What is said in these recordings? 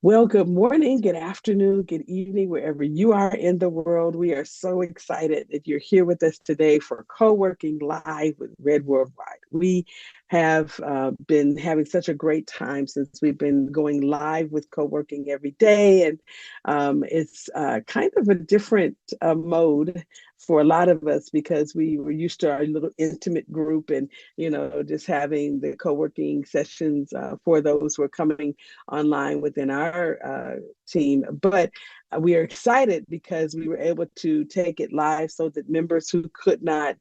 Well, good morning, good afternoon, good evening, wherever you are in the world. We are so excited that you're here with us today for Co-working Live with Red Worldwide. We have been having such a great time since we've been going live with co-working every day. And it's kind of a different mode for a lot of us because we were used to our little intimate group and, just having the co-working sessions for those who are coming online within our team. But we are excited because we were able to take it live so that members who could not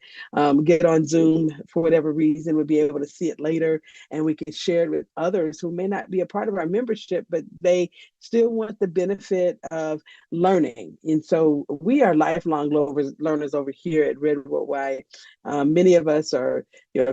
get on Zoom for whatever reason would be able to see it later, and we could share it with others who may not be a part of our membership, but they still want the benefit of learning. And so we are lifelong learners over here at Red Worldwide. Many of us are,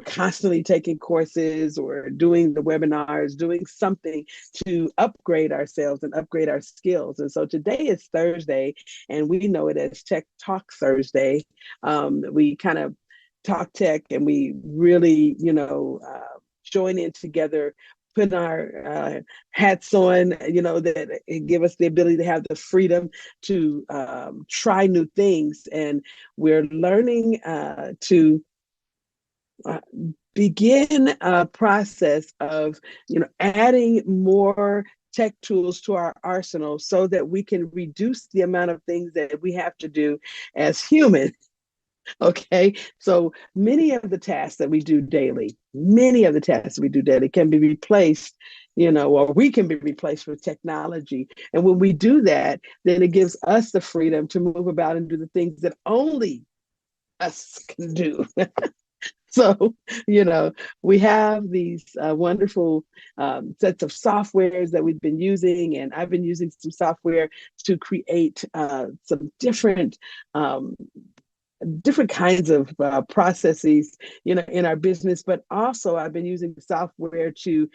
constantly taking courses or doing the webinars, doing something to upgrade ourselves and upgrade our skills. And so today is Thursday, and we know it as Tech Talk Thursday. We kind of talk tech and we really, join in together, put our hats on, that it give us the ability to have the freedom to try new things. And we're learning to uh, begin a process of adding more tech tools to our arsenal so that we can reduce the amount of things that we have to do as humans. Okay, so many of the tasks that we do daily, can be replaced, or we can be replaced with technology. And when we do that, then it gives us the freedom to move about and do the things that only us can do. So, you know, we have these wonderful sets of softwares that we've been using, and I've been using some software to create some um, different kinds of processes, in our business. But also, I've been using software to,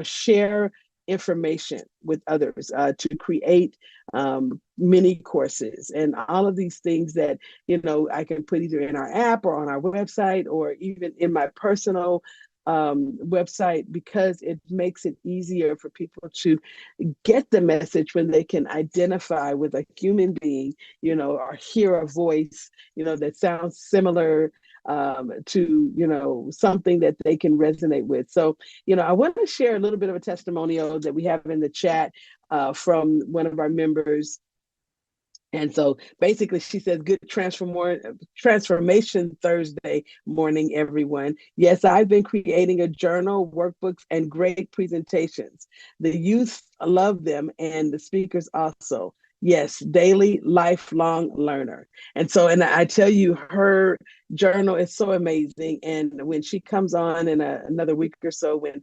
share information with others, to create mini courses and all of these things that, I can put either in our app or on our website or even in my personal website, because it makes it easier for people to get the message when they can identify with a human being, or hear a voice, that sounds similar to, something that they can resonate with. So, I want to share a little bit of a testimonial that we have in the chat from one of our members. And so basically, she says, good transformation Thursday morning, everyone. Yes, I've been creating a journal, workbooks, and great presentations. The youth love them, and the speakers also. Yes, daily, lifelong learner. And so, and I tell you, her journal is so amazing. And when she comes on in another week or so, when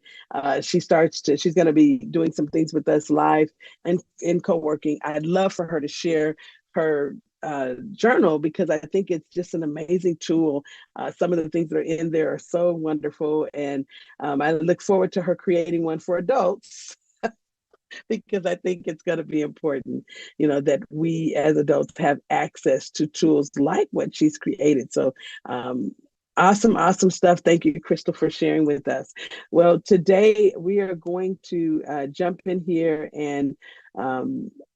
she's going to be doing some things with us live and in co-working, I'd love for her to share her journal, because I think it's just an amazing tool. Some of the things that are in there are so wonderful, and I look forward to her creating one for adults because I think it's going to be important, that we as adults have access to tools like what she's created. So awesome, awesome stuff. Thank you, Crystal, for sharing with us. Well, today we are going to jump in here and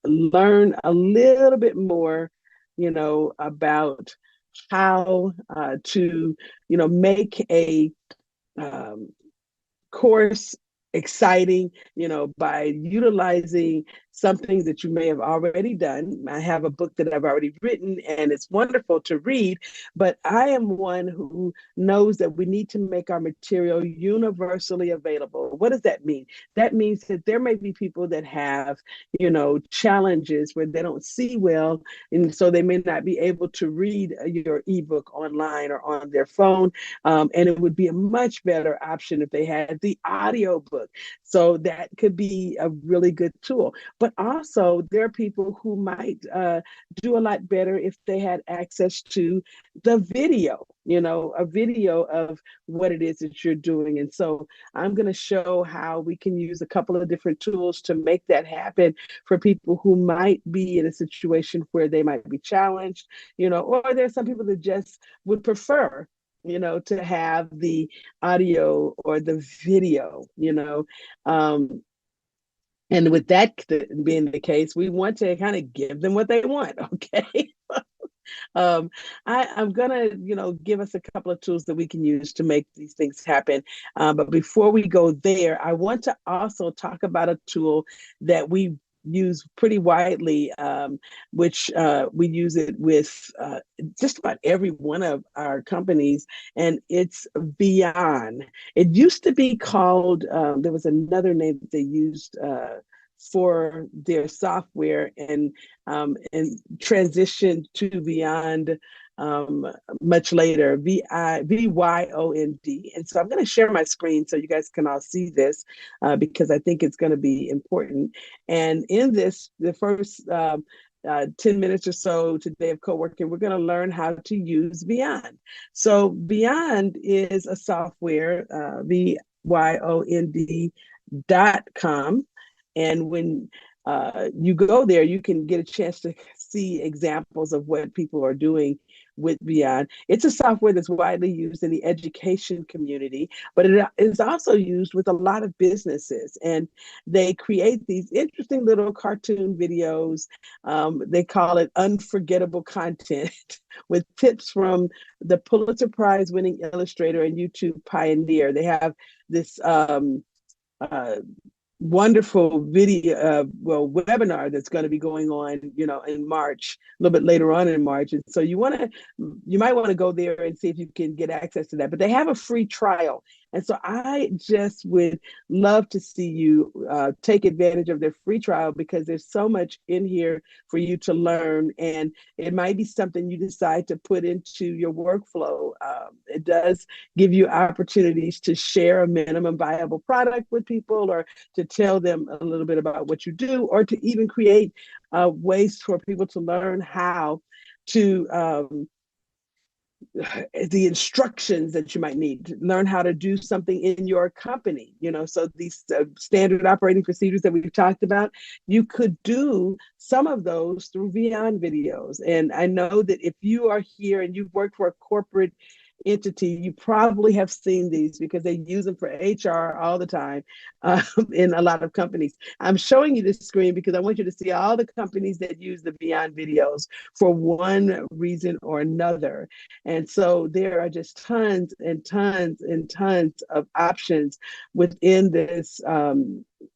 learn a little bit more, about how to, make a um, course exciting, by utilizing something that you may have already done. I have a book that I've already written, and it's wonderful to read, but I am one who knows that we need to make our material universally available. What does that mean? That means that there may be people that have, challenges where they don't see well, and so they may not be able to read your ebook online or on their phone. And it would be a much better option if they had the audio book. So that could be a really good tool. But also, there are people who might do a lot better if they had access to the video, a video of what it is that you're doing. And so I'm going to show how we can use a couple of different tools to make that happen for people who might be in a situation where they might be challenged, or there's some people that just would prefer, to have the audio or the video, um, And with that being the case, we want to kind of give them what they want, okay? um, I'm gonna, give us a couple of tools that we can use to make these things happen. But before we go there, I want to also talk about a tool that we use pretty widely, which we use it with just about every one of our companies, and it's Vyond. It used to be called, there was another name that they used for their software, and transitioned to Vyond um, much later, Vyond. And so I'm going to share my screen so you guys can all see this, because I think it's going to be important. And in this, the first 10 minutes or so today of co-working, we're going to learn how to use Vyond. So Vyond is a software, Vyond.com. And when you go there, you can get a chance to see examples of what people are doing with Vyond. It's a software that's widely used in the education community, but it is also used with a lot of businesses. And they create these interesting little cartoon videos. They call it unforgettable content with tips from the Pulitzer Prize winning illustrator and YouTube pioneer. They have this wonderful video, webinar that's going to be going on, in March, a little bit later on in March. And so you might want to go there and see if you can get access to that. But they have a free trial. And so I just would love to see you take advantage of their free trial, because there's so much in here for you to learn. And it might be something you decide to put into your workflow. It does give you opportunities to share a minimum viable product with people, or to tell them a little bit about what you do, or to even create ways for people to learn how to the instructions that you might need to learn how to do something in your company. So these standard operating procedures that we've talked about, you could do some of those through Vyond videos. And I know that if you are here and you've worked for a corporate entity, you probably have seen these, because they use them for HR all the time, in a lot of companies. I'm showing you this screen because I want you to see all the companies that use the Vyond videos for one reason or another. And so there are just tons and tons and tons of options within this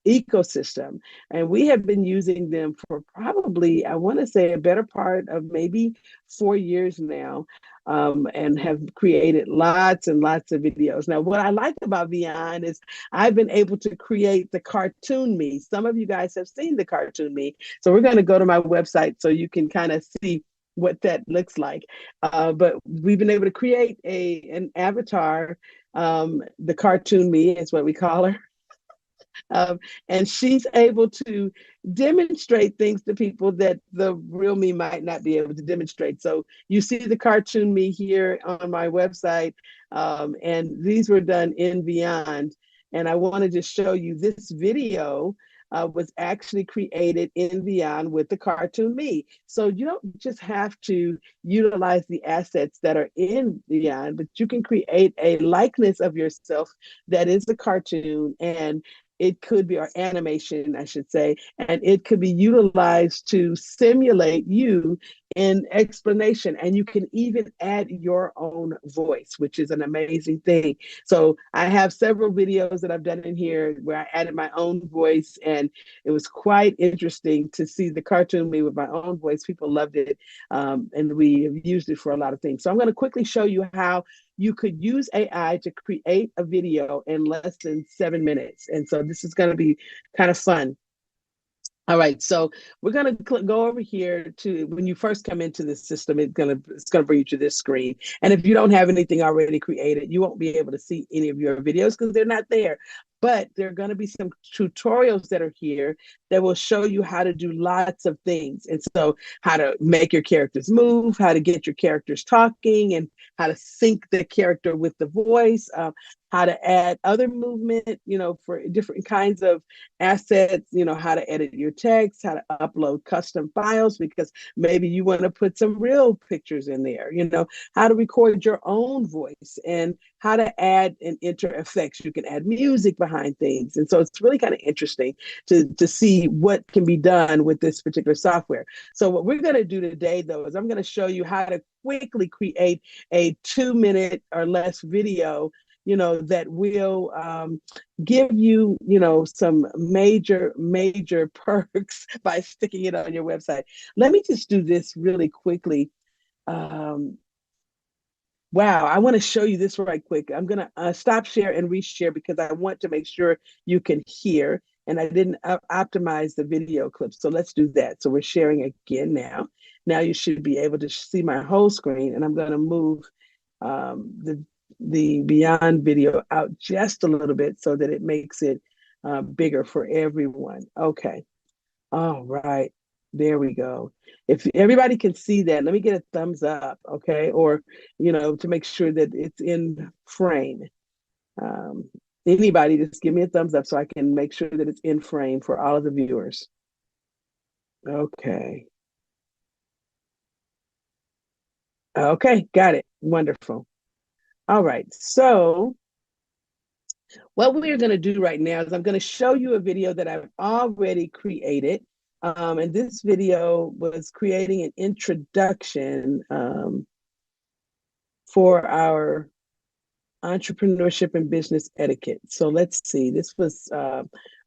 ecosystem. And we have been using them for probably, I want to say, a better part of maybe 4 years now. And have created lots and lots of videos. Now, what I like about Vyond is I've been able to create the cartoon me. Some of you guys have seen the cartoon me. So we're going to go to my website so you can kind of see what that looks like. But we've been able to create an avatar. The cartoon me is what we call her. And she's able to demonstrate things to people that the real me might not be able to demonstrate. So you see the cartoon me here on my website, and these were done in Vyond. And I want to just show you this video was actually created in Vyond with the cartoon me. So you don't just have to utilize the assets that are in Vyond, but you can create a likeness of yourself that is the cartoon, and it could be, or animation, I should say, and it could be utilized to simulate you in explanation. And you can even add your own voice, which is an amazing thing. So I have several videos that I've done in here where I added my own voice, and it was quite interesting to see the cartoon me with my own voice. People loved it, and we have used it for a lot of things. So I'm going to quickly show you how you could use AI to create a video in less than 7 minutes. And so this is going to be kind of fun. All right, so we're going to go over here to, when you first come into the system, it's going to bring you to this screen. And if you don't have anything already created, you won't be able to see any of your videos because they're not there. But there are going to be some tutorials that are here that will show you how to do lots of things. And so how to make your characters move, how to get your characters talking, and how to sync the character with the voice. how to add other movement, for different kinds of assets, how to edit your text, how to upload custom files, because maybe you want to put some real pictures in there, how to record your own voice and how to add and enter effects. You can add music behind things. And so it's really kind of interesting to see what can be done with this particular software. So what we're going to do today, though, is I'm going to show you how to quickly create a 2-minute or less video, that will give you, some major perks by sticking it on your website. Let me just do this really quickly. Wow, I want to show you this right quick. I'm going to stop share and reshare because I want to make sure you can hear, and I didn't optimize the video clip. So let's do that. So we're sharing again now. Now you should be able to see my whole screen, and I'm going to move the Vyond video out just a little bit so that it makes it bigger for everyone. Okay. All right. There we go. If everybody can see that, let me get a thumbs up, okay? Or, to make sure that it's in frame. Anybody, just give me a thumbs up so I can make sure that it's in frame for all of the viewers. Okay. Okay, got it. Wonderful. All right. So what we're going to do right now is I'm going to show you a video that I've already created. And this video was creating an introduction for our entrepreneurship and business etiquette. So let's see, this was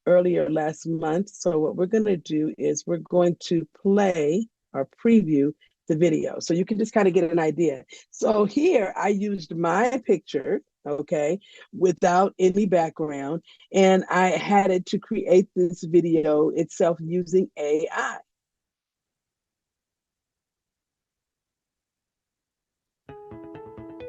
earlier last month. So what we're going to do is we're going to play or preview the video so you can just kind of get an idea. So here I used my picture, okay, without any background, and I had it to create this video itself using AI.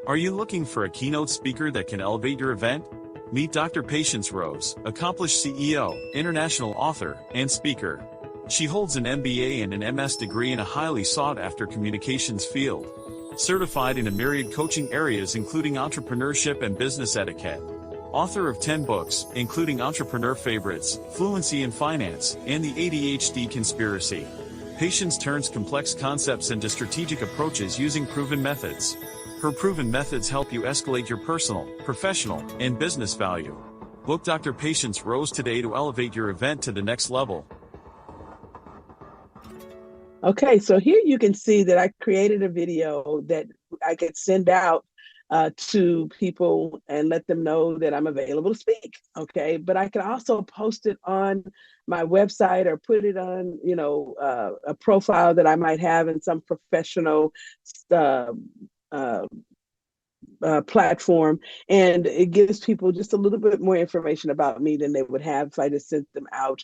Are you looking for a keynote speaker that can elevate your event? Meet Dr. Patience Rose, accomplished CEO, international author, and speaker. She holds an MBA and an MS degree in a highly sought-after communications field. Certified in a myriad coaching areas including entrepreneurship and business etiquette. Author of 10 books, including Entrepreneur Favorites, Fluency in Finance, and The ADHD Conspiracy. Patience turns complex concepts into strategic approaches using proven methods. Her proven methods help you escalate your personal, professional, and business value. Book Dr. Patience Rose today to elevate your event to the next level. Okay, so here you can see that I created a video that I could send out to people and let them know that I'm available to speak, okay? But I can also post it on my website or put it on, a profile that I might have in some professional platform, and it gives people just a little bit more information about me than they would have if I just sent them out,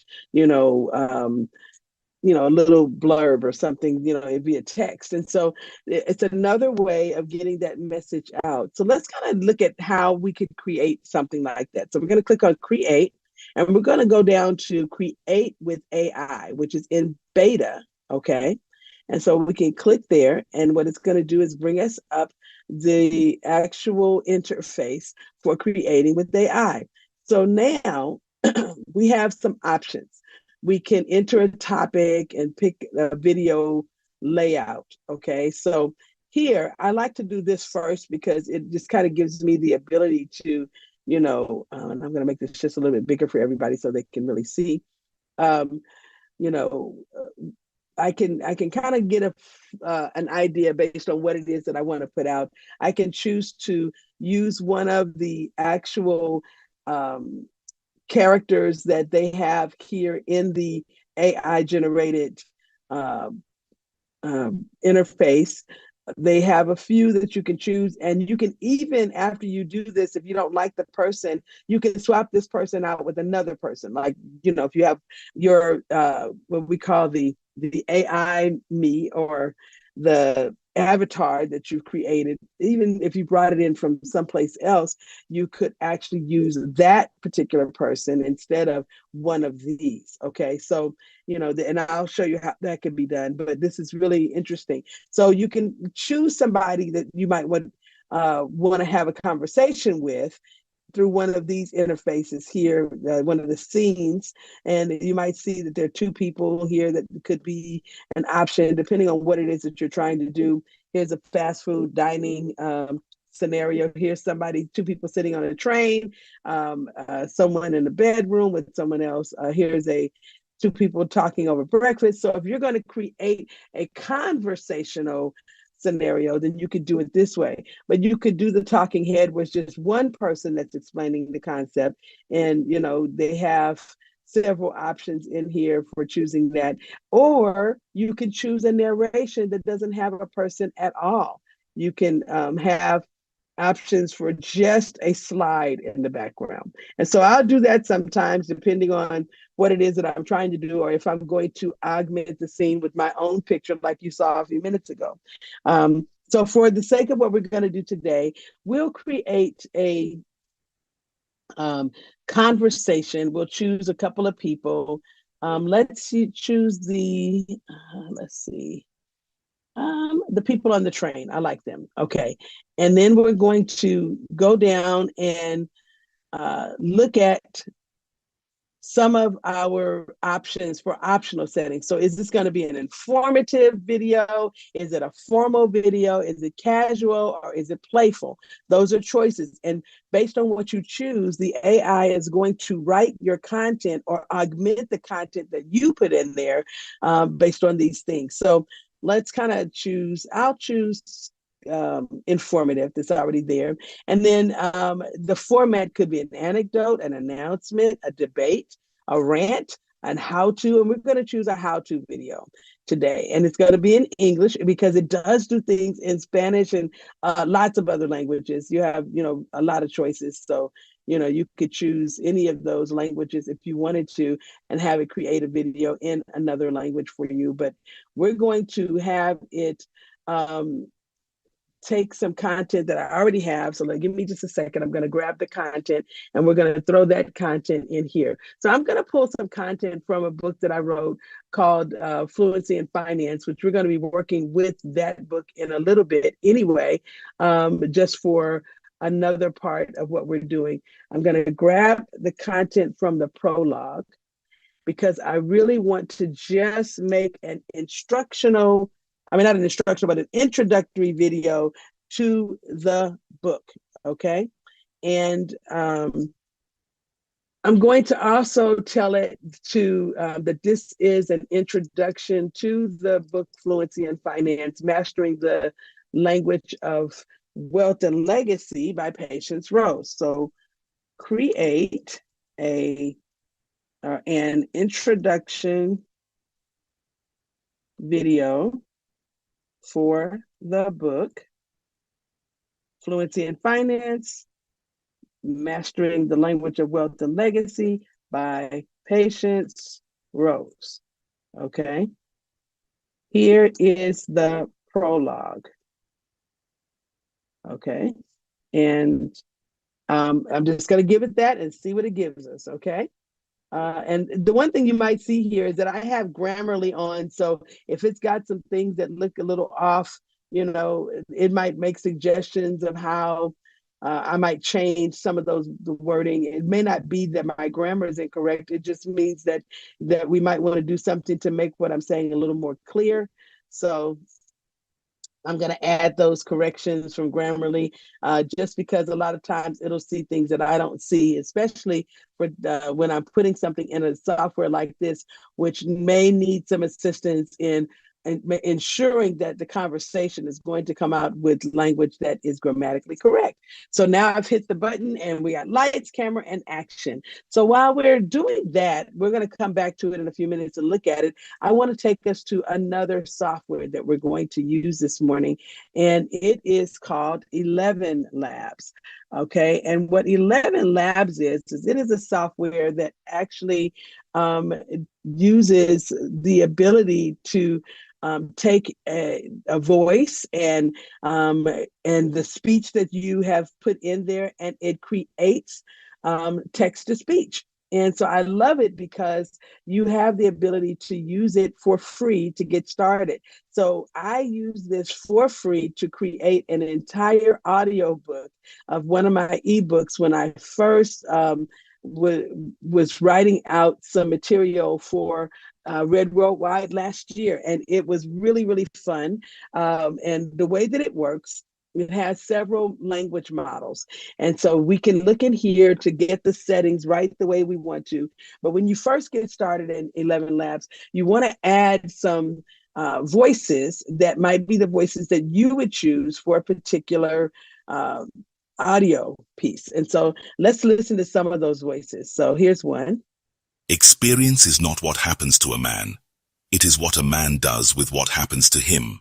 a little blurb or something, it'd be a text. And so it's another way of getting that message out. So let's kind of look at how we could create something like that. So we're going to click on create, and we're going to go down to create with AI, which is in beta, okay? And so we can click there, and what it's going to do is bring us up the actual interface for creating with AI. So now we have some options. We can enter a topic and pick a video layout, okay? So here, I like to do this first because it just kind of gives me the ability to, and I'm going to make this just a little bit bigger for everybody so they can really see. I can kind of get an idea based on what it is that I want to put out. I can choose to use one of the actual characters that they have here in the AI generated interface. They have a few that you can choose, and you can even, after you do this, if you don't like the person, you can swap this person out with another person. Like, if you have your what we call the AI me, or the avatar that you've created, even if you brought it in from someplace else, you could actually use that particular person instead of one of these. Okay, so and I'll show you how that can be done, but this is really interesting. So you can choose somebody that you might want to have a conversation with, through one of these interfaces here, one of the scenes, and you might see that there are two people here that could be an option depending on what it is that you're trying to do. Here's a fast food dining scenario. Here's somebody, two people sitting on a train, someone in the bedroom with someone else. Here's two people talking over breakfast. So if you're going to create a conversational scenario, then you could do it this way. But you could do the talking head with just one person that's explaining the concept. And, they have several options in here for choosing that. Or you can choose a narration that doesn't have a person at all. You can have options for just a slide in the background. And so I'll do that sometimes depending on what it is that I'm trying to do, or if I'm going to augment the scene with my own picture like you saw a few minutes ago. So for the sake of what we're going to do today, we'll create a conversation. We'll choose a couple of people. Let's choose the people on the train. I like them. Okay. And then we're going to go down and look at some of our options for optional settings. So is this going to be an informative video? Is it a formal video? Is it casual, or is it playful? Those are choices. And based on what you choose, the AI is going to write your content or augment the content that you put in there based on these things. So let's kind of choose. I'll choose informative, that's already there. And then the format could be an anecdote, an announcement, a debate, a rant, and how-to. And we're going to choose a how-to video today. And it's going to be in English because it does do things in Spanish and lots of other languages. You have, a lot of choices. So, you could choose any of those languages if you wanted to and have it create a video in another language for you. But we're going to have it take some content that I already have. So give me just a second. I'm going to grab the content and we're going to throw that content in here. So I'm going to pull some content from a book that I wrote called Fluency in Finance, which we're going to be working with that book in a little bit anyway, just for another part of what we're doing. I'm going to grab the content from the prologue because I really want to just make an not an instructional, but an introductory video to the book, okay? And I'm going to also tell it that this is an introduction to the book Fluency in Finance, Mastering the Language of Wealth and Legacy by Patience Rose. So create an introduction video for the book Fluency in Finance, Mastering the Language of Wealth and Legacy by Patience Rose. Okay. Here is the prologue. Okay. And I'm just going to give it that and see what it gives us. Okay. And the one thing you might see here is that I have Grammarly on. So if it's got some things that look a little off, it might make suggestions of how I might change some of the wording. It may not be that my grammar is incorrect. It just means that we might want to do something to make what I'm saying a little more clear. So I'm going to add those corrections from Grammarly just because a lot of times it'll see things that I don't see, especially for when I'm putting something in a software like this, which may need some assistance in ensuring that the conversation is going to come out with language that is grammatically correct. So now I've hit the button and we got lights, camera, and action. So while we're doing that, we're going to come back to it in a few minutes and look at it. I want to take us to another software that we're going to use this morning, and it is called 11 Labs. Okay, and what 11 Labs is it is a software that actually uses the ability to take a voice and the speech that you have put in there, and it creates text to speech. And so I love it because you have the ability to use it for free to get started. So I use this for free to create an entire audio book of one of my ebooks when I first was writing out some material for Read Worldwide last year. And it was really, really fun. And the way that it works, it has several language models. And so we can look in here to get the settings right the way we want to. But when you first get started in 11 Labs, you want to add some voices that might be the voices that you would choose for a particular audio piece. And so let's listen to some of those voices. So here's one. Experience is not what happens to a man. It is what a man does with what happens to him.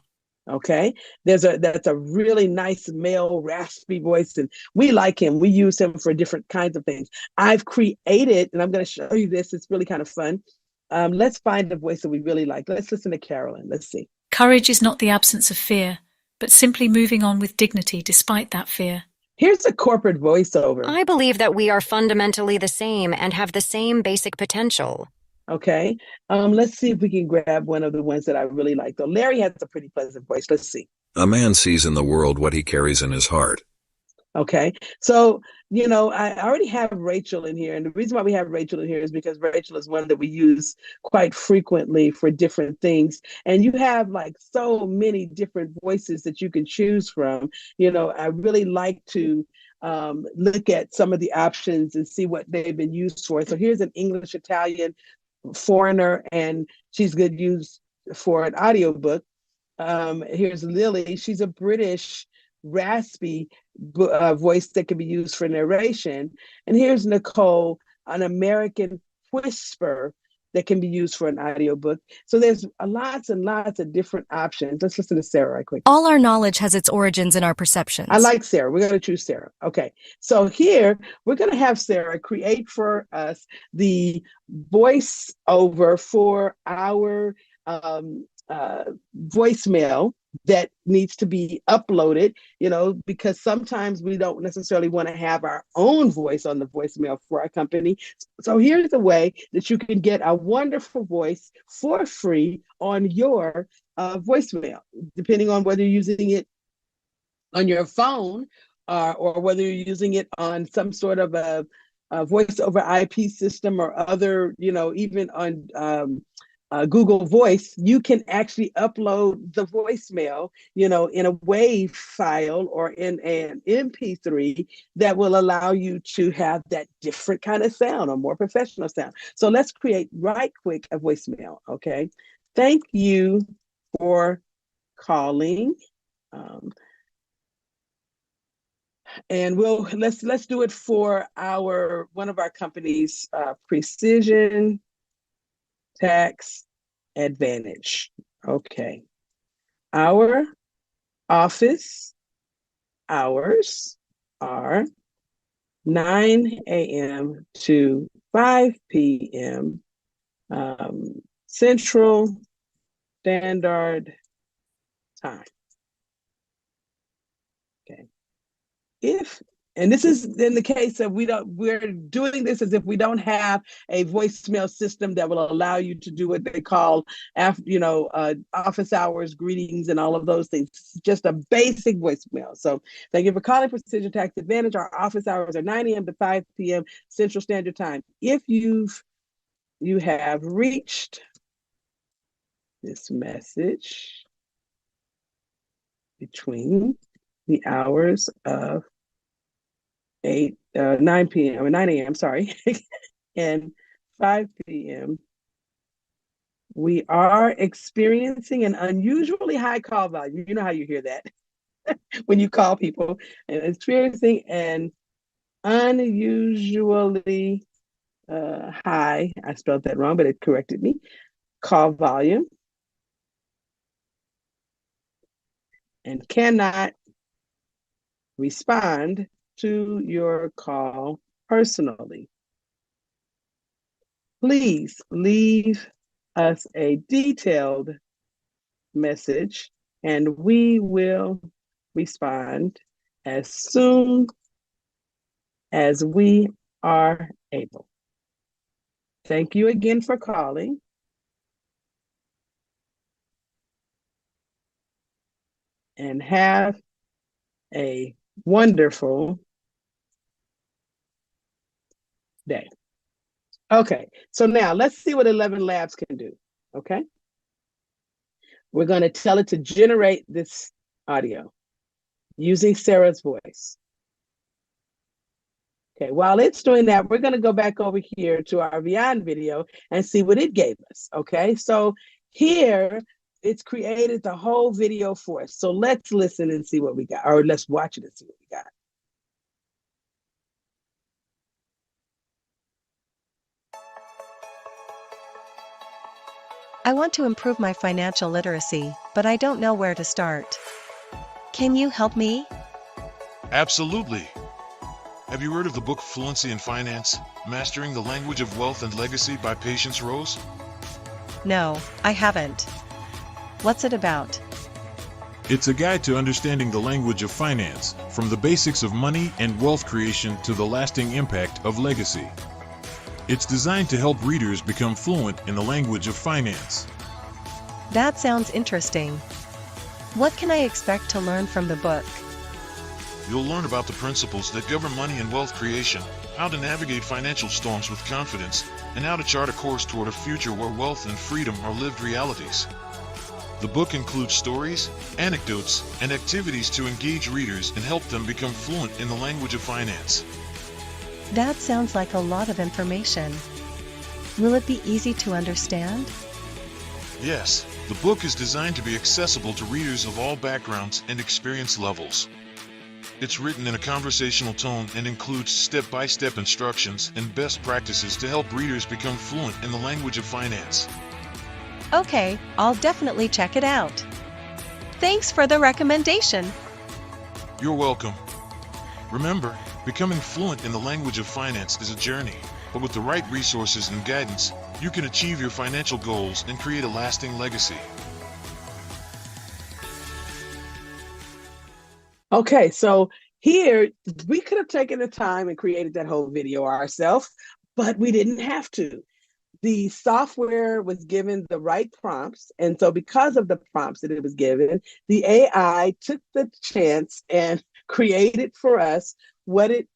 Okay, that's a really nice male raspy voice, and we like him. We use him for different kinds of things. I've created, and I'm going to show you this. It's really kind of fun. Let's find a voice that we really like. Let's listen to Carolyn. Let's see. Courage is not the absence of fear, but simply moving on with dignity despite that fear. Here's a corporate voiceover. I believe that we are fundamentally the same and have the same basic potential. Okay, let's see if we can grab one of the ones that I really like. Though Larry has a pretty pleasant voice. Let's see. A man sees in the world what he carries in his heart. Okay, so I already have Rachel in here, and the reason why we have Rachel in here is because Rachel is one that we use quite frequently for different things. And you have like so many different voices that you can choose from. I really like to look at some of the options and see what they've been used for. So here's an English Italian foreigner, and she's good use for an audiobook. Here's Lily. She's a British raspy voice that can be used for narration. And here's Nicole, an American whisper that can be used for an audiobook. So there's lots and lots of different options. Let's listen to Sarah right quick. All our knowledge has its origins in our perceptions. I like Sarah. We're going to choose Sarah. Okay. So here we're going to have Sarah create for us the voiceover for our voicemail that needs to be uploaded, because sometimes we don't necessarily want to have our own voice on the voicemail for our company. So here's a way that you can get a wonderful voice for free on your voicemail, depending on whether you're using it on your phone or whether you're using it on some sort of a voice over IP system or other, even on Google Voice. You can actually upload the voicemail, in a WAV file or in an MP3 that will allow you to have that different kind of sound or more professional sound. So let's create right quick a voicemail. Okay. Thank you for calling. And let's do it for one of our companies, Precision Tax Advantage. Okay. Our office hours are 9 a.m. to 5 p.m. Central Standard Time. Okay. And this is in the case of we're doing this as if we don't have a voicemail system that will allow you to do what they call, office hours, greetings, and all of those things. It's just a basic voicemail. So thank you for calling Precision Tax Advantage. Our office hours are 9 a.m. to 5 p.m. Central Standard Time. If you have reached this message between the hours of 9 p.m. or 9 a.m. sorry, and 5 p.m. we are experiencing an unusually high call volume. You know how you hear that when you call people, and experiencing an unusually high, I spelled that wrong, but it corrected me, call volume, and cannot respond to your call personally. Please leave us a detailed message and we will respond as soon as we are able. Thank you again for calling. And have a wonderful day. Okay, so now let's see what 11 Labs can do, okay? We're going to tell it to generate this audio using Sarah's voice. Okay, while it's doing that, we're going to go back over here to our Vyond video and see what it gave us, okay? So here, it's created the whole video for us. So let's listen and see what we got, or let's watch it and see what we got. I want to improve my financial literacy, but I don't know where to start. Can you help me? Absolutely. Have you heard of the book Fluency in Finance, Mastering the Language of Wealth and Legacy by Patience Rose? No, I haven't. What's it about? It's a guide to understanding the language of finance, from the basics of money and wealth creation to the lasting impact of legacy. It's designed to help readers become fluent in the language of finance. That sounds interesting. What can I expect to learn from the book? You'll learn about the principles that govern money and wealth creation, how to navigate financial storms with confidence, and how to chart a course toward a future where wealth and freedom are lived realities. The book includes stories, anecdotes, and activities to engage readers and help them become fluent in the language of finance. That sounds like a lot of information. Will it be easy to understand? Yes, the book is designed to be accessible to readers of all backgrounds and experience levels. It's written in a conversational tone and includes step-by-step instructions and best practices to help readers become fluent in the language of finance. Okay, I'll definitely check it out. Thanks for the recommendation. You're welcome. Remember, becoming fluent in the language of finance is a journey, but with the right resources and guidance, you can achieve your financial goals and create a lasting legacy. Okay, so here we could have taken the time and created that whole video ourselves, but we didn't have to. The software was given the right prompts, and so because of the prompts that it was given, the AI took the chance and created for us what it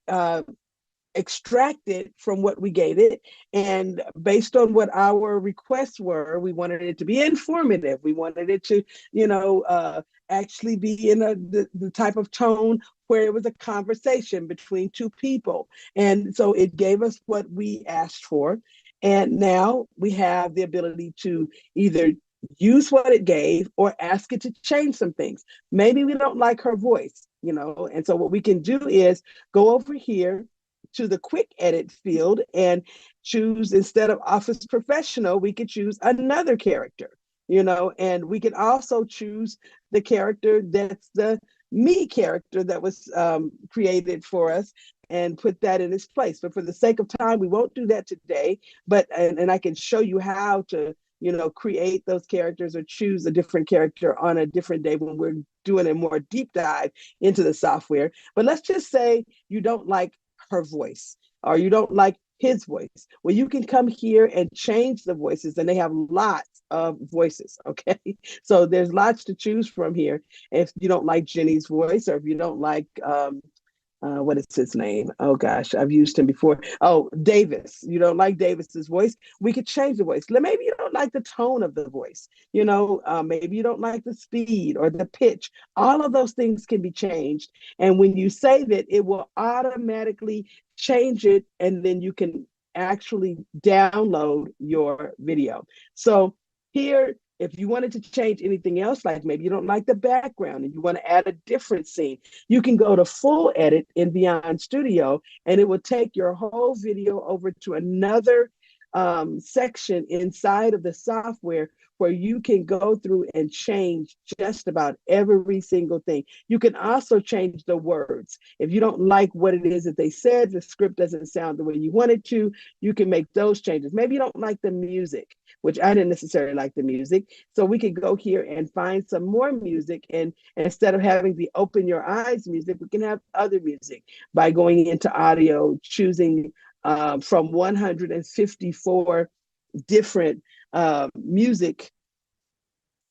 extracted from what we gave it. And based on what our requests were, we wanted it to be informative. We wanted it to, actually be in the type of tone where it was a conversation between two people. And so it gave us what we asked for. And now we have the ability to either use what it gave or ask it to change some things. Maybe we don't like her voice, and so what we can do is go over here to the quick edit field and choose, instead of office professional, we could choose another character, and we can also choose the character that's the me character that was created for us and put that in its place. But for the sake of time, we won't do that today, but and I can show you how to create those characters or choose a different character on a different day when we're doing a more deep dive into the software. But let's just say you don't like her voice or you don't like his voice. Well, you can come here and change the voices, and they have lots of voices, okay? So there's lots to choose from here. If you don't like Jenny's voice, or if you don't like what is his name? Oh gosh, I've used him before. Oh, Davis. You don't like Davis's voice? We could change the voice. Maybe you don't like the tone of the voice. Maybe you don't like the speed or the pitch. All of those things can be changed. And when you save it, it will automatically change it, and then you can actually download your video. So here, if you wanted to change anything else, like maybe you don't like the background and you want to add a different scene, you can go to full edit in Vyond Studio, and it will take your whole video over to another section inside of the software where you can go through and change just about every single thing. You can also change the words. If you don't like what it is that they said, the script doesn't sound the way you want it to, you can make those changes. Maybe you don't like the music, which I didn't necessarily like the music. So we could go here and find some more music. And instead of having the open your eyes music, we can have other music by going into audio, choosing from 154 different music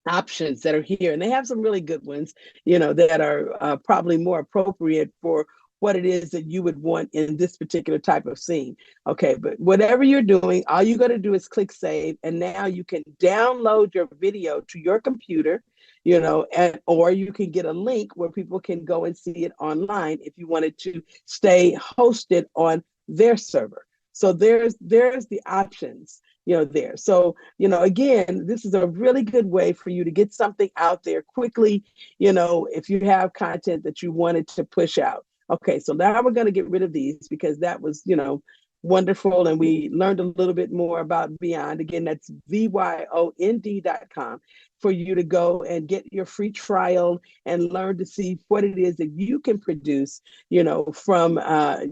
options that are here. And they have some really good ones, that are probably more appropriate for what it is that you would want in this particular type of scene. Okay, but whatever you're doing, all you got to do is click save. And now you can download your video to your computer, or you can get a link where people can go and see it online if you wanted to stay hosted on their server. So there's the options there. So, again, this is a really good way for you to get something out there quickly, if you have content that you wanted to push out. Okay, so now we're going to get rid of these because that was, wonderful. And we learned a little bit more about Vyond. Again, that's Vyond.com for you to go and get your free trial and learn to see what it is that you can produce, from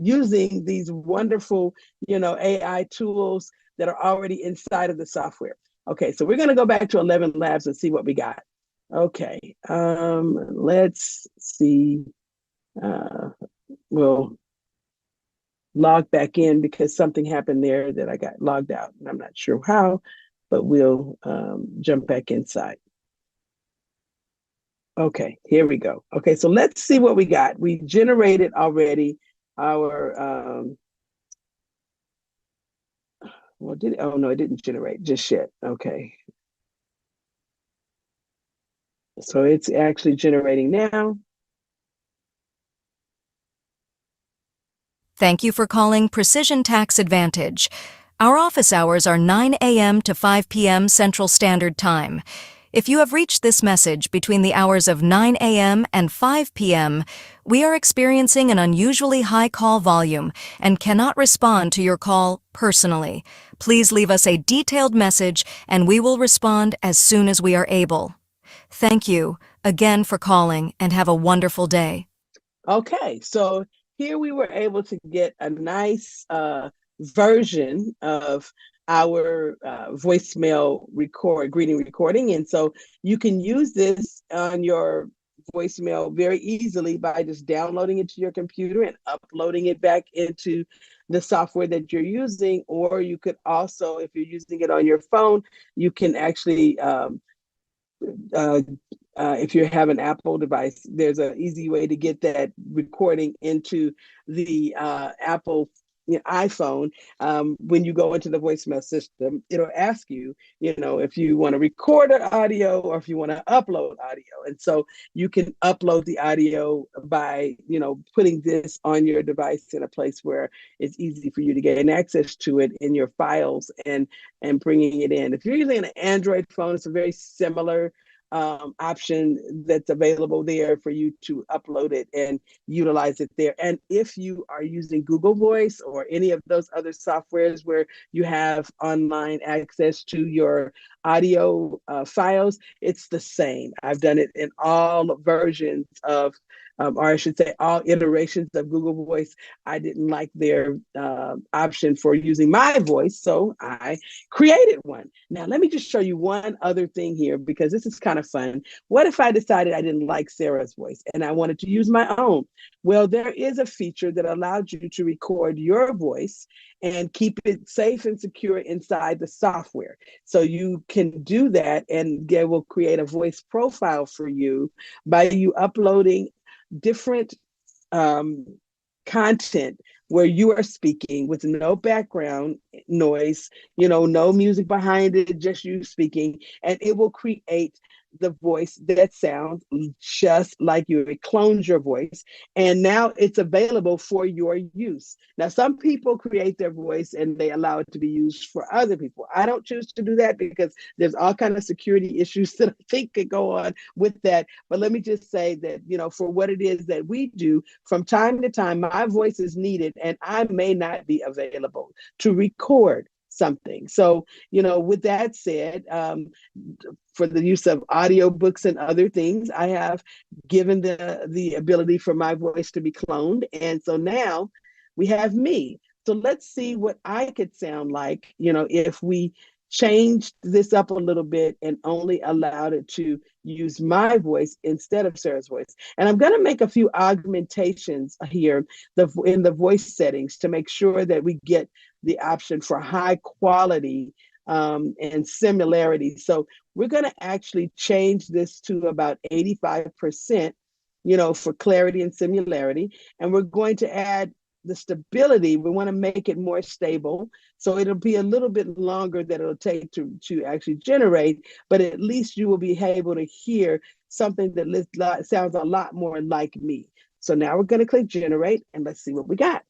using these wonderful, AI tools that are already inside of the software. Okay, so we're going to go back to 11 Labs and see what we got. Okay, let's see. We'll log back in because something happened there that I got logged out, and I'm not sure how, but we'll jump back inside. Okay, here we go. Okay, so let's see what we got. We generated already our oh no, it didn't generate just yet. Okay. So it's actually generating now. Thank you for calling Precision Tax Advantage. Our office hours are 9 a.m. to 5 p.m. Central Standard Time. If you have reached this message between the hours of 9 a.m. and 5 p.m., we are experiencing an unusually high call volume and cannot respond to your call personally. Please leave us a detailed message and we will respond as soon as we are able. Thank you again for calling and have a wonderful day. Okay, so here we were able to get a nice version of our voicemail greeting recording. And so you can use this on your voicemail very easily by just downloading it to your computer and uploading it back into the software that you're using. Or you could also, if you're using it on your phone, you can actually if you have an Apple device, there's an easy way to get that recording into the Apple iPhone. When you go into the voicemail system, it'll ask you, if you want to record an audio or if you want to upload audio. And so you can upload the audio by, putting this on your device in a place where it's easy for you to gain access to it in your files and bringing it in. If you're using an Android phone, it's a very similar option that's available there for you to upload it and utilize it there. And if you are using Google Voice or any of those other softwares where you have online access to your audio files, it's the same. I've done it in all versions of or I should say all iterations of Google Voice. I didn't like their option for using my voice, so I created one. Now, let me just show you one other thing here because this is kind of fun. What if I decided I didn't like Sarah's voice and I wanted to use my own? Well, there is a feature that allows you to record your voice and keep it safe and secure inside the software. So you can do that, and it will create a voice profile for you by you uploading different content where you are speaking with no background noise, no music behind it, just you speaking, and it will create the voice that sounds just like you. It clones your voice, and now it's available for your use. Now, some people create their voice and they allow it to be used for other people. I don't choose to do that because there's all kinds of security issues that I think could go on with that. But let me just say that, for what it is that we do, from time to time, my voice is needed and I may not be available to record something. So, with that said, for the use of audiobooks and other things, I have given the ability for my voice to be cloned. And so now we have me. So let's see what I could sound like, if we changed this up a little bit and only allowed it to use my voice instead of Sarah's voice. And I'm going to make a few augmentations here in the voice settings to make sure that we get the option for high quality and similarity. So we're going to actually change this to about 85%, for clarity and similarity. And we're going to add the stability. We want to make it more stable. So it'll be a little bit longer that it'll take to actually generate, but at least you will be able to hear something that sounds a lot more like me. So now we're going to click generate and let's see what we got.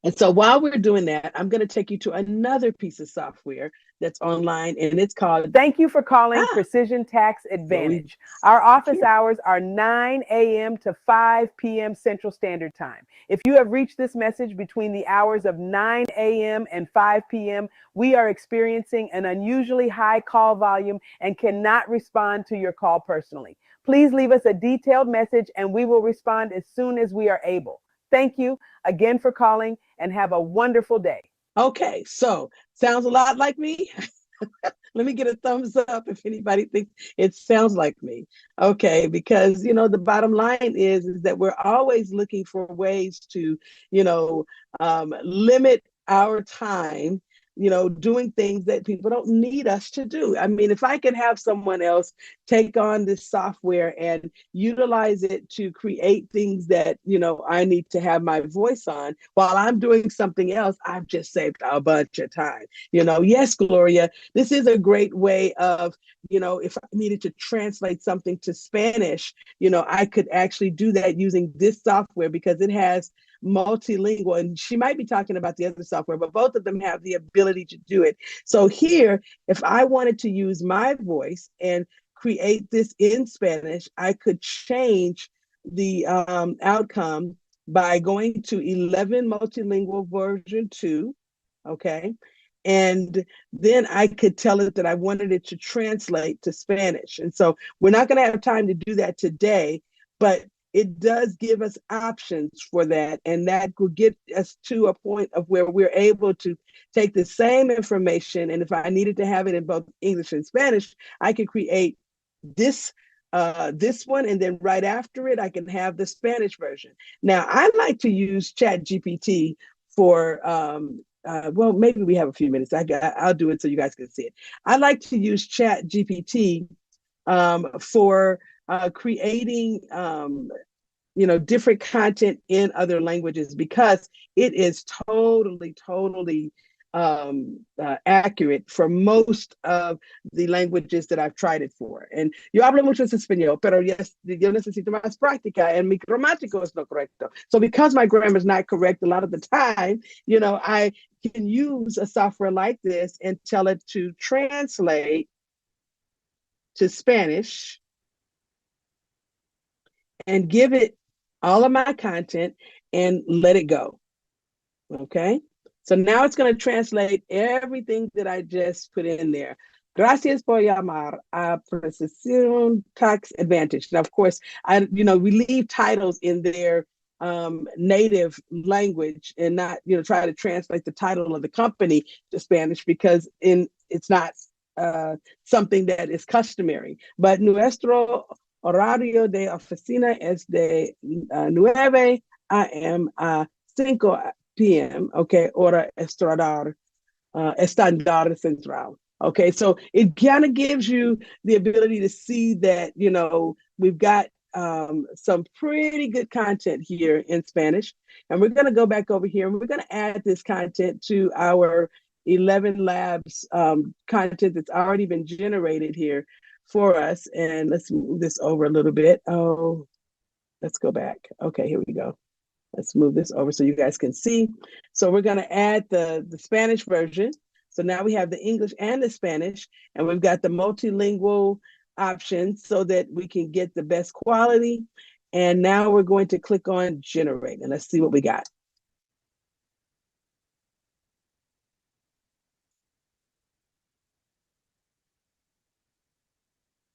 And so while we're doing that, I'm going to take you to another piece of software that's online, and it's called... Thank you for calling Precision Tax Advantage. Our office hours are 9 a.m. to 5 p.m. Central Standard Time. If you have reached this message between the hours of 9 a.m. and 5 p.m., we are experiencing an unusually high call volume and cannot respond to your call personally. Please leave us a detailed message and we will respond as soon as we are able. Thank you again for calling and have a wonderful day. Okay, so sounds a lot like me. Let me get a thumbs up if anybody thinks it sounds like me. Okay, because, the bottom line is that we're always looking for ways to, limit our time, doing things that people don't need us to do. I mean, if I can have someone else take on this software and utilize it to create things that, I need to have my voice on while I'm doing something else, I've just saved a bunch of time. Yes, Gloria, this is a great way of, if I needed to translate something to Spanish, I could actually do that using this software because it has multilingual, and she might be talking about the other software, but both of them have the ability to do it. So here, if I wanted to use my voice and create this in Spanish, I could change the outcome by going to 11 multilingual version 2, okay? And then I could tell it that I wanted it to translate to Spanish. And so we're not going to have time to do that today, but it does give us options for that. And that will get us to a point of where we're able to take the same information. And if I needed to have it in both English and Spanish, I could create this one, and then right after it, I can have the Spanish version. Now, I like to use Chat GPT for, well, maybe we have a few minutes. I'll do it so you guys can see it. I like to use Chat GPT for creating different content in other languages because it is totally accurate for most of the languages that I've tried it for. And yo hablo mucho español, pero yo necesito más práctica and mi gramático es no correcto. So because my grammar is not correct a lot of the time, I can use a software like this and tell it to translate to Spanish and give it all of my content and let it go. Okay. So now it's going to translate everything that I just put in there. Gracias por llamar a Precision Tax Advantage. Now, of course, we leave titles in their native language and not, try to translate the title of the company to Spanish because it's not something that is customary. But nuestro horario de oficina es de 9 a.m. a 5 p.m. Okay, hora estandar central. Okay, so it kind of gives you the ability to see that, we've got some pretty good content here in Spanish. And we're going to go back over here and we're going to add this content to our 11 Labs content that's already been generated here for us. And let's move this over a little bit. Oh, let's go back. Okay, here we go. Let's move this over so you guys can see. So we're going to add the Spanish version. So now we have the English and the Spanish, and we've got the multilingual options so that we can get the best quality. And now we're going to click on generate and let's see what we got.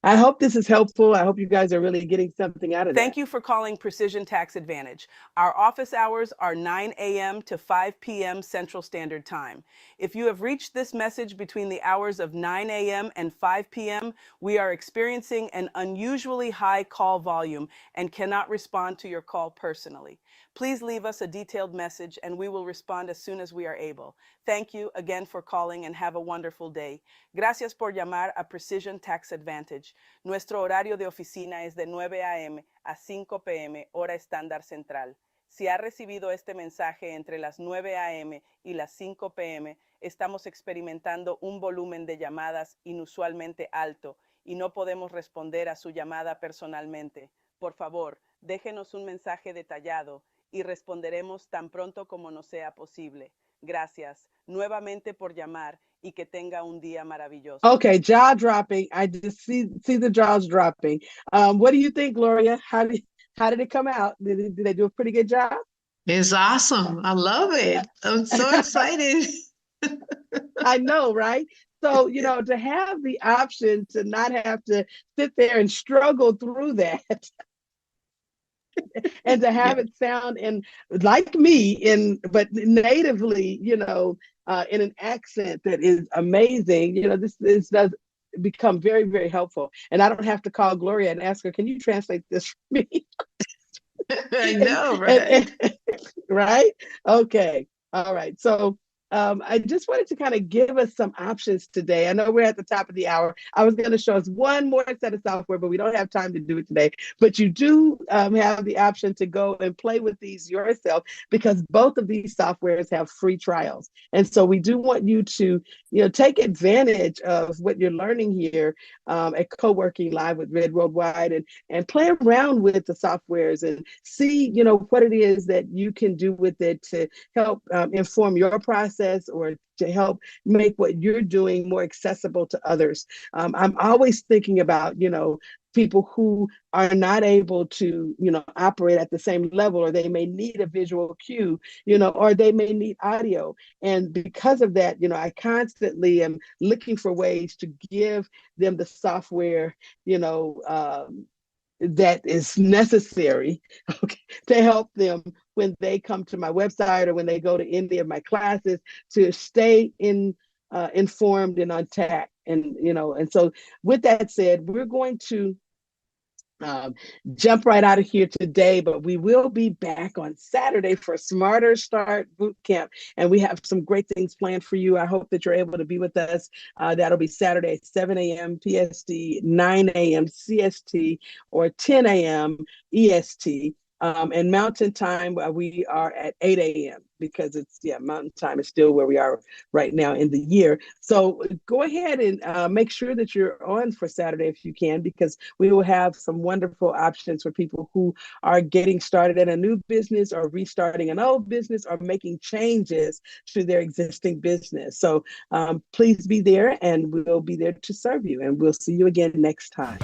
I hope this is helpful. I hope you guys are really getting something out of that. Thank you for calling Precision Tax Advantage. Our office hours are 9 a.m. to 5 p.m. Central Standard Time. If you have reached this message between the hours of 9 a.m. and 5 p.m., we are experiencing an unusually high call volume and cannot respond to your call personally. Please leave us a detailed message and we will respond as soon as we are able. Thank you again for calling and have a wonderful day. Gracias por llamar a Precision Tax Advantage. Nuestro horario de oficina es de 9 a.m. a 5 p.m. hora estándar central. Si ha recibido este mensaje entre las 9 a.m. y las 5 p.m., estamos experimentando un volumen de llamadas inusualmente alto y no podemos responder a su llamada personalmente. Por favor, déjenos un mensaje detallado y responderemos tan pronto como nos sea posible. Gracias nuevamente por llamar y que tenga un día maravilloso. Okay, jaw dropping. I just see the jaws dropping. What do you think, Gloria? How did it come out? Did they do a pretty good job? It's awesome. I love it. I'm so excited. I know, right? So, you know, to have the option to not have to sit there and struggle through that and to have it sound like me but natively, you know, in an accent that is amazing, you know, this does become very, very helpful. And I don't have to call Gloria and ask her, can you translate this for me? I know, right? Right? Okay. All right. So I just wanted to kind of give us some options today. I know we're at the top of the hour. I was going to show us one more set of software, but we don't have time to do it today. But you do have the option to go and play with these yourself, because both of these softwares have free trials. And so we do want you to, you know, take advantage of what you're learning here at Co-working Live with Red Worldwide, and play around with the softwares and see, you know, what it is that you can do with it to help inform your process, or to help make what you're doing more accessible to others. I'm always thinking about, you know, people who are not able to, you know, operate at the same level, or they may need a visual cue, you know, or they may need audio. And because of that, you know, I constantly am looking for ways to give them the software, you know, that is necessary, okay, to help them when they come to my website or when they go to any of my classes, to stay informed and on track. And, you know, and so with that said, we're going to jump right out of here today, but we will be back on Saturday for Smarter Start Bootcamp, and we have some great things planned for you. I hope that you're able to be with us. That'll be Saturday, 7 a.m. PST, 9 a.m. CST, or 10 a.m. EST. And Mountain Time, we are at 8 a.m. because Mountain Time is still where we are right now in the year. So go ahead and make sure that you're on for Saturday if you can, because we will have some wonderful options for people who are getting started in a new business, or restarting an old business, or making changes to their existing business. So please be there, and we'll be there to serve you. And we'll see you again next time.